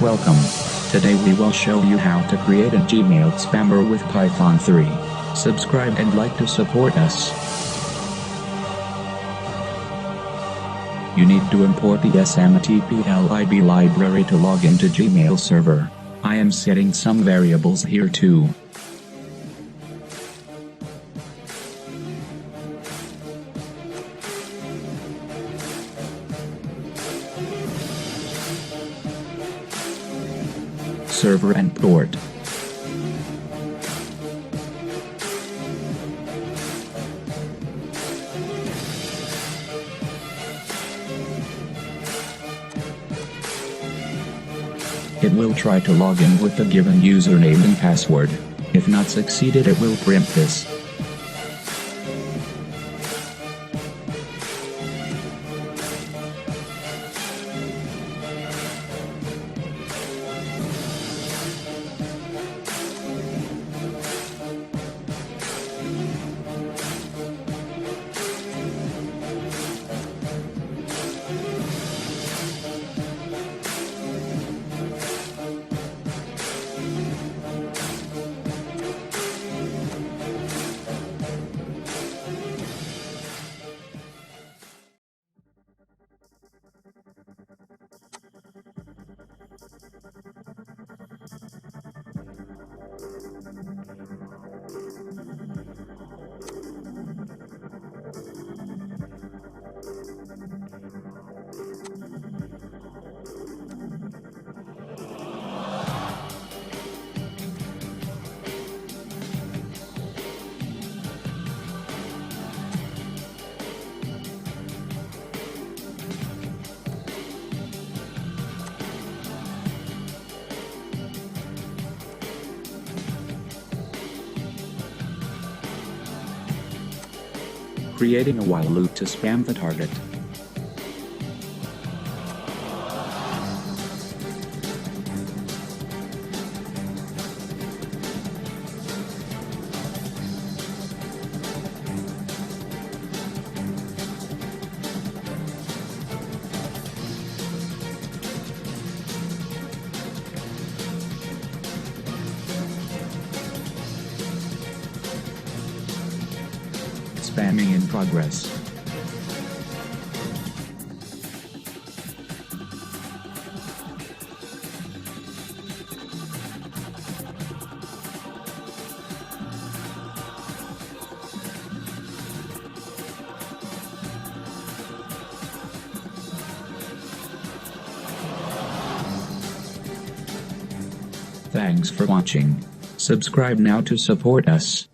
Welcome. Today we will show you how to create a Gmail spammer with Python 3. Subscribe and like to support us. You need to import the SMTP_lib library to log into Gmail server. I am setting some variables here too. Server and port. It will try to log in with the given username and password. If not succeeded, it will print this. Creating a while loop to spam the target. Spamming in progress. Thanks for watching. Subscribe now to support us.